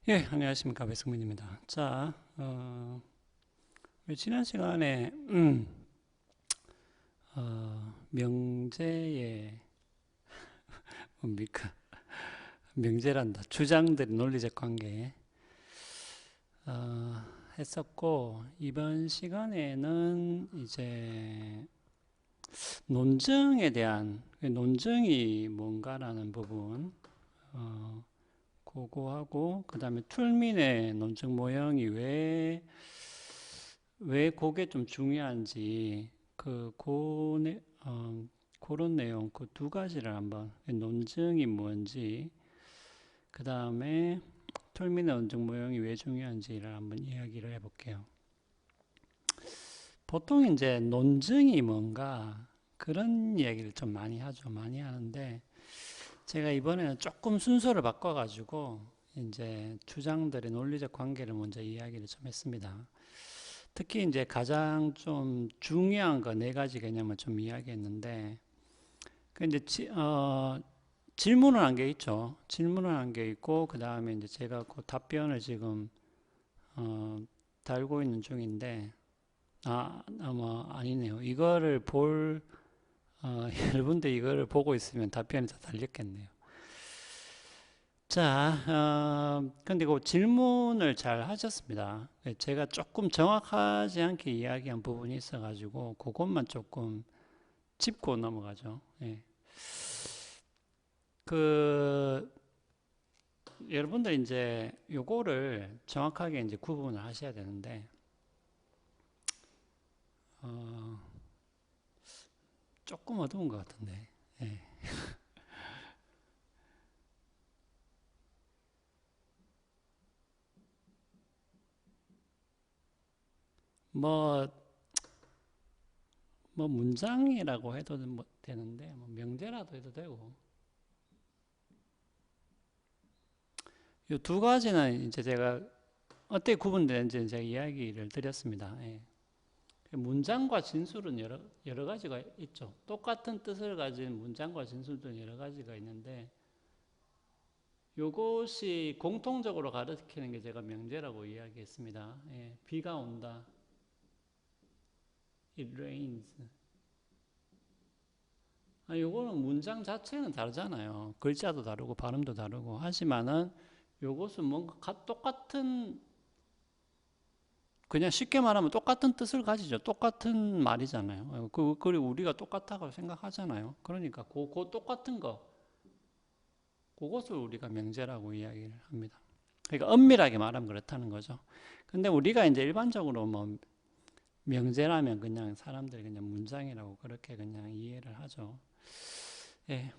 예, 안녕하십니까. 배승민입니다. 자, 우리 지난 시간에, 명제의, 뭡니까? 명제란다. 주장들의 논리적 관계, 어, 했었고, 이번 시간에는 이제 논증에 대한, 논증이 뭔가라는 부분, 어, 그거하고, 그 다음에 툴민의 논증 모형이 왜 그게 좀 중요한지 그런 내용 그 두 가지를 한번 논증이 뭔지 그 다음에 톨민의 논증 모형이 왜 중요한지를 한번 이야기를 해볼게요. 보통 이제 논증이 뭔가 그런 얘기를 좀 많이 하죠. 많이 하는데 제가 이번에는 조금 순서를 바꿔가지고 이제 주장들의 논리적 관계를 먼저 이야기를 좀 했습니다. 특히 이제 가장 좀 중요한 거 네 가지 개념을 좀 이야기했는데, 그 이제 질문을 한 게 있죠. 질문을 한 게 있고, 그 다음에 이제 제가 그 답변을 지금 어, 달고 있는 중인데, 아마 아니네요. 이거를 여러분들 이거를 보고 있으면 답변이 다 달렸겠네요. 자, 근데 그 질문을 잘 하셨습니다. 제가 조금 정확하지 않게 이야기한 부분이 있어가지고, 그것만 조금 짚고 넘어가죠. 예. 그, 여러분들 이제 요거를 정확하게 이제 구분을 하셔야 되는데, 어, 조금 어두운 것 같은데, 예. 뭐, 뭐 문장이라고 해도 되는데, 뭐 명제라도 해도 되고, 요 두 가지는 이제 제가 어떻게 구분되는지 제가 이야기를 드렸습니다. 예. 문장과 진술은 여러 가지가 있죠. 똑같은 뜻을 가진 문장과 진술도 여러 가지가 있는데, 요것이 공통적으로 가르치는 게 제가 명제라고 이야기했습니다. 예, 비가 온다. It rains. 요거는 문장 자체는 다르잖아요. 글자도 다르고 발음도 다르고 하지만은 요것은 뭔가 똑같은 그냥 쉽게 말하면 똑같은 뜻을 가지죠. 똑같은 말이잖아요. 그리고 우리가 똑같다고 생각하잖아요. 그러니까 그 똑같은 거 그것을 우리가 명제라고 이야기를 합니다. 그러니까 엄밀하게 말하면 그렇다는 거죠. 근데 우리가 이제 일반적으로 뭐 명제라면 그냥 사람들이 그냥 문장이라고 그렇게 그냥 이해를 하죠. 예.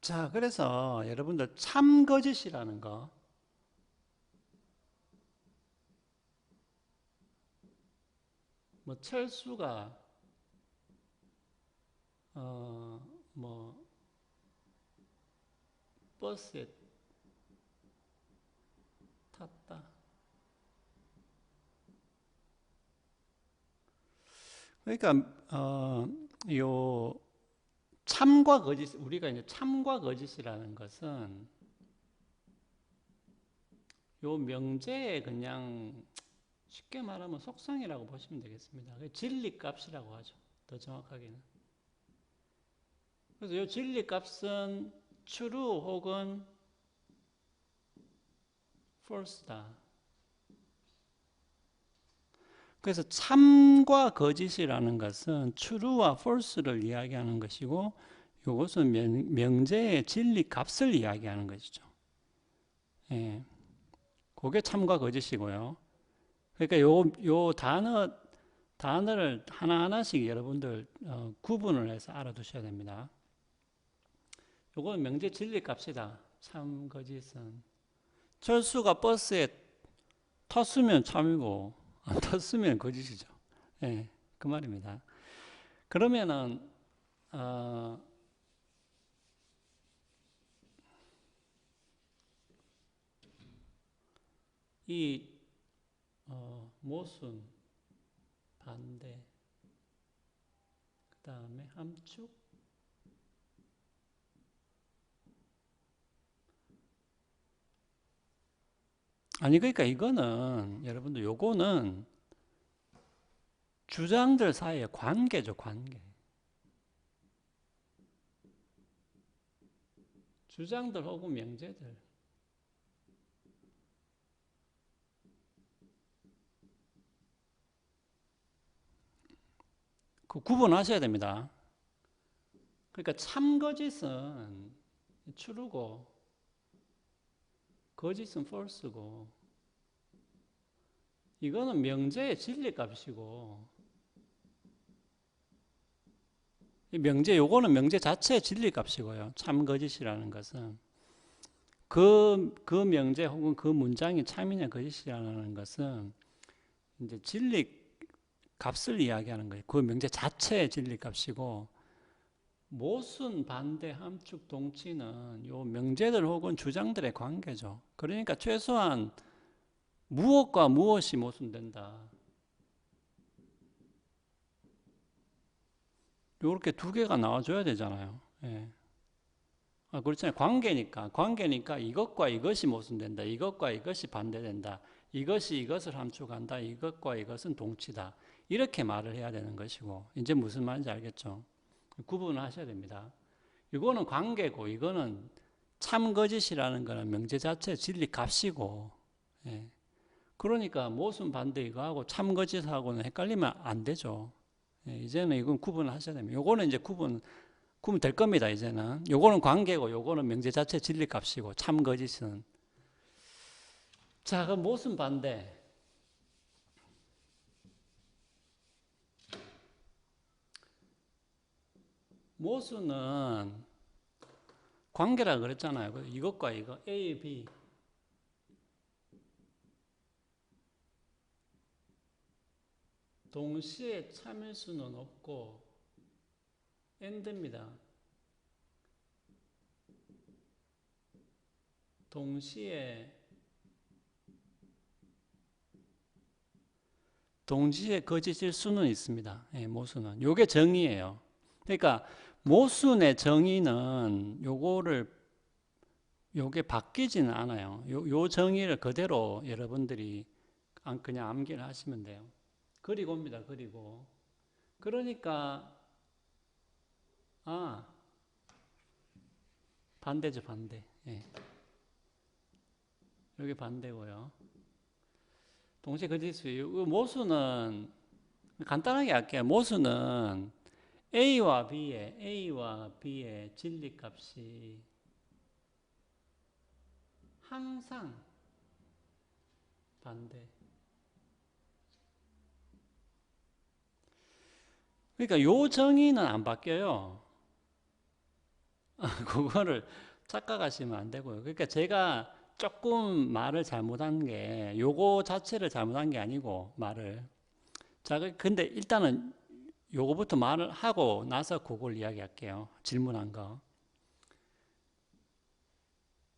자, 그래서 여러분들 참거짓이라는 거, 뭐 철수가 뭐 버스에 탔다. 그러니까 요 참과 거짓 우리가 이제 참과 거짓이라는 것은 요 명제에 그냥 쉽게 말하면 속성이라고 보시면 되겠습니다. 진리값이라고 하죠. 더 정확하게는. 그래서 이 진리값은 true 혹은 false다. 그래서 참과 거짓이라는 것은 true와 false를 이야기하는 것이고 이것은 명제의 진리값을 이야기하는 것이죠. 예, 그게 참과 거짓이고요. 그러니까 요 단어를 하나하나씩 여러분들 구분을 해서 알아두셔야 됩니다. 요건 명제 진리값이다. 참 거짓은. 철수가 버스에 탔으면 참이고 안 탔으면 거짓이죠. 예, 그 말입니다. 그러면은 어, 이 모순, 반대, 그 다음에 함축, 아니 그러니까 이거는 여러분들 요거는 주장들 사이의 관계죠, 관계. 주장들 혹은 명제들. 그 구분하셔야 됩니다. 그러니까 참거짓은 true고 거짓은 false고 이거는 명제의 진리값이고 이 명제 요거는 명제 자체의 진리값이고요. 참거짓이라는 것은 그 명제 혹은 그 문장이 참이냐 거짓이라는 것은 이제 진리 값을 이야기하는 거예요. 그 명제 자체의 진리값이고 모순, 반대, 함축, 동치는 요 명제들 혹은 주장들의 관계죠. 그러니까 최소한 무엇과 무엇이 모순된다. 이렇게 두 개가 나와줘야 되잖아요. 예. 그렇잖아요. 관계니까 이것과 이것이 모순된다. 이것과 이것이 반대된다. 이것이 이것을 함축한다. 이것과 이것은 동치다. 이렇게 말을 해야 되는 것이고 이제 무슨 말인지 알겠죠? 구분을 하셔야 됩니다. 이거는 관계고 이거는 참거짓이라는 거는 명제 자체의 진리 값이고 예. 그러니까 모순 반대 이거하고 참거짓하고는 헷갈리면 안 되죠. 예. 이제는 이건 구분을 하셔야 됩니다. 이거는 이제 구분 될 겁니다. 이제는 요거는 관계고 요거는 명제 자체 진리 값이고 참거짓은 자 그럼 모순 반대 모순은 관계라 그랬잖아요. 이것과 이거 A, B 동시에 참일 수는 없고 AND입니다. 동시에 거짓일 수는 있습니다. 예, 모순은. 요게 정의예요. 그러니까 모순의 정의는 요게 바뀌지는 않아요. 요 정의를 그대로 여러분들이 그냥 암기를 하시면 돼요. 그리고입니다. 그리고. 그러니까 반대죠, 반대. 예. 여기 반대고요. 동시에 거짓일 수 있고 모순은 간단하게 할게요. 모순은 A와 B의 진리값이 항상 반대. 그러니까 요 정의는 안 바뀌어요. 그거를 착각하시면 안 되고요. 그러니까 제가 조금 말을 잘못한 게 요거 자체를 잘못한 게 아니고 말을 자 근데 일단은 요거부터 말을 하고 나서 그걸 이야기할게요. 질문한 거.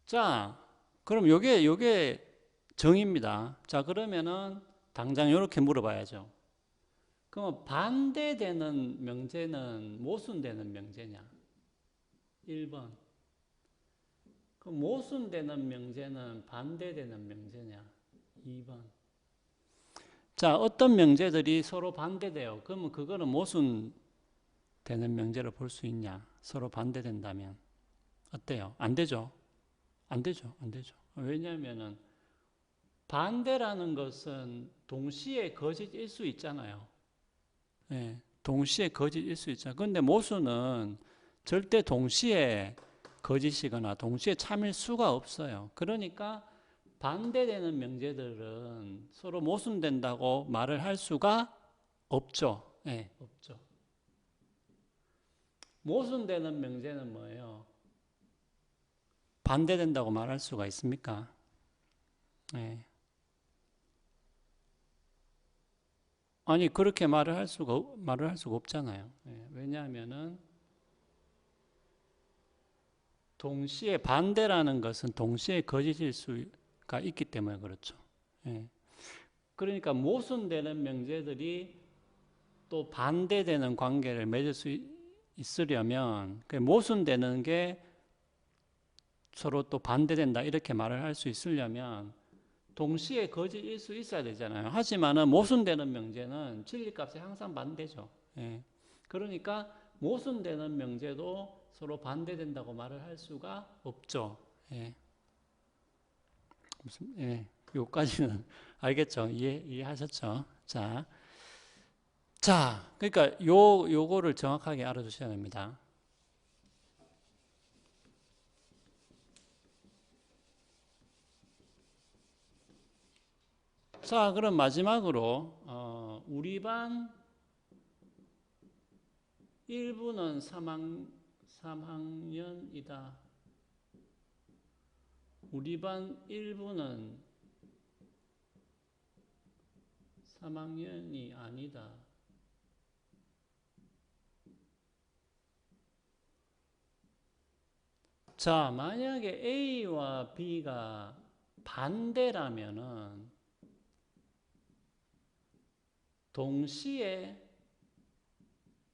자, 그럼 요게 정의입니다. 자, 그러면은 당장 이렇게 물어봐야죠. 그럼 반대되는 명제는 모순되는 명제냐? 1번. 그럼 모순되는 명제는 반대되는 명제냐? 2번. 자, 어떤 명제들이 서로 반대돼요. 그러면 그거는 모순되는 명제로 볼 수 있냐? 서로 반대된다면. 어때요? 안 되죠? 안 되죠. 안 되죠. 왜냐하면은 반대라는 것은 동시에 거짓일 수 있잖아요. 예, 동시에 거짓일 수 있잖아요. 그런데 모순은 절대 동시에 거짓이거나 동시에 참일 수가 없어요. 그러니까 반대되는 명제들은 서로 모순된다고 말을 할 수가 없죠. 예, 없죠. 모순되는 명제는 뭐예요? 반대된다고 말할 수가 있습니까? 예. 아니 그렇게 말을 할 수가 없잖아요. 예, 왜냐하면은 동시에 반대라는 것은 동시에 거짓일 수가 있기 때문에 그렇죠. 예. 그러니까 모순되는 명제들이 또 반대되는 관계를 맺을 수 있으려면 그 모순되는 게 서로 또 반대된다 이렇게 말을 할 수 있으려면 동시에 거짓일 수 있어야 되잖아요. 하지만은 모순되는 명제는 진리값에 항상 반대죠. 예. 그러니까 모순되는 명제도 서로 반대된다고 말을 할 수가 없죠. 예. 무슨, 예. 요까지는 알겠죠? 이해하셨죠? 자, 그러니까 요거를 정확하게 알아두셔야 됩니다. 자, 그럼 마지막으로 우리 반 1부는 3학년이다. 우리 반 1부는 3학년이 아니다. 자, 만약에 A와 B가 반대라면은 동시에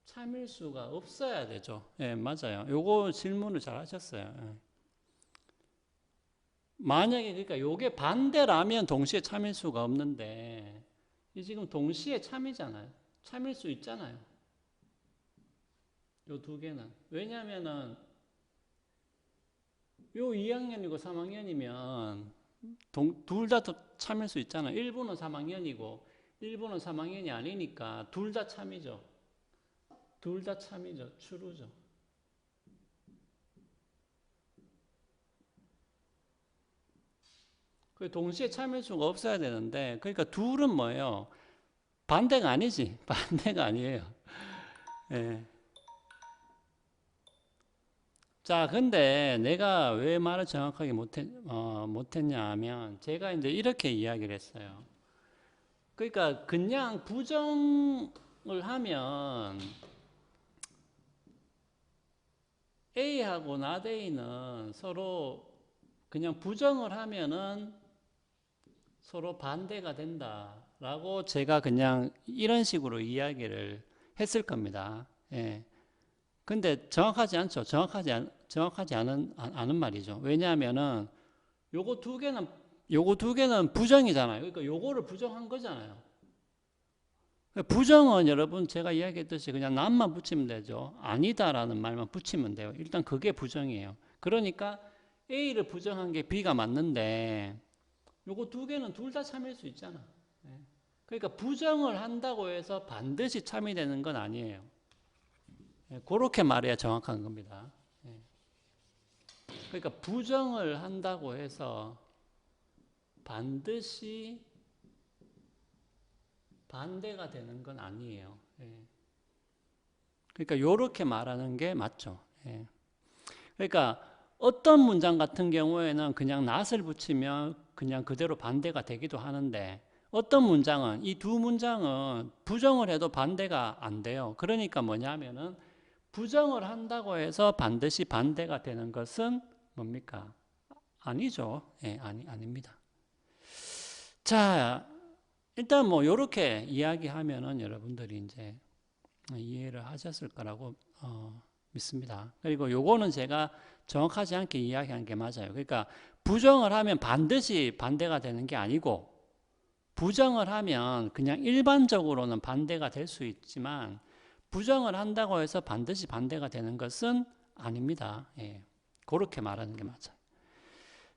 참일수가 없어야 되죠. 예, 맞아요. 요거 질문을 잘 하셨어요. 예. 만약에 그러니까 요게 반대라면 동시에 참일수가 없는데 이 지금 동시에 참이잖아요. 참일 수 있잖아요. 요 두 개는. 왜냐면은 요 2학년이고 3학년이면 둘 다 참일 수 있잖아요. 1부는 3학년이고 1부는 3학년이 아니니까 둘 다 참이죠. 둘 다 참이죠. 추루죠. 동시에 참일 수가 없어야 되는데 그러니까 둘은 뭐예요? 반대가 아니지. 반대가 아니에요. 예. 자, 근데 내가 왜 말을 정확하게 못했냐 하면 제가 이제 이렇게 이야기를 했어요. 그러니까 그냥 부정을 하면 A하고 not A는 서로 그냥 부정을 하면은 서로 반대가 된다라고 제가 그냥 이런 식으로 이야기를 했을 겁니다. 예. 근데 정확하지 않죠. 정확하지 않은 말이죠. 왜냐하면은 요거 두 개는 부정이잖아요. 그러니까 요거를 부정한 거잖아요. 부정은 여러분 제가 이야기했듯이 그냥 남만 붙이면 되죠. 아니다라는 말만 붙이면 돼요. 일단 그게 부정이에요. 그러니까 A를 부정한 게 B가 맞는데 요거 두 개는 둘 다 참일 수 있잖아. 그러니까 부정을 한다고 해서 반드시 참이 되는 건 아니에요. 그렇게 말해야 정확한 겁니다. 그러니까 부정을 한다고 해서 반드시 반대가 되는 건 아니에요. 그러니까 이렇게 말하는 게 맞죠. 그러니까 어떤 문장 같은 경우에는 그냥 not을 붙이면 그냥 그대로 반대가 되기도 하는데 어떤 문장은 이 두 문장은 부정을 해도 반대가 안 돼요. 그러니까 뭐냐면은 부정을 한다고 해서 반드시 반대가 되는 것은 뭡니까? 아니죠. 아닙니다. 자, 일단 뭐 이렇게 이야기하면은 여러분들이 이제 이해를 하셨을 거라고 믿습니다. 그리고 요거는 제가 정확하지 않게 이야기한 게 맞아요. 그러니까 부정을 하면 반드시 반대가 되는 게 아니고 부정을 하면 그냥 일반적으로는 반대가 될 수 있지만 부정을 한다고 해서 반드시 반대가 되는 것은 아닙니다. 그렇게 말하는 게 맞아요.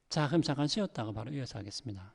자, 그럼 잠깐 쉬었다가 바로 이어서 하겠습니다.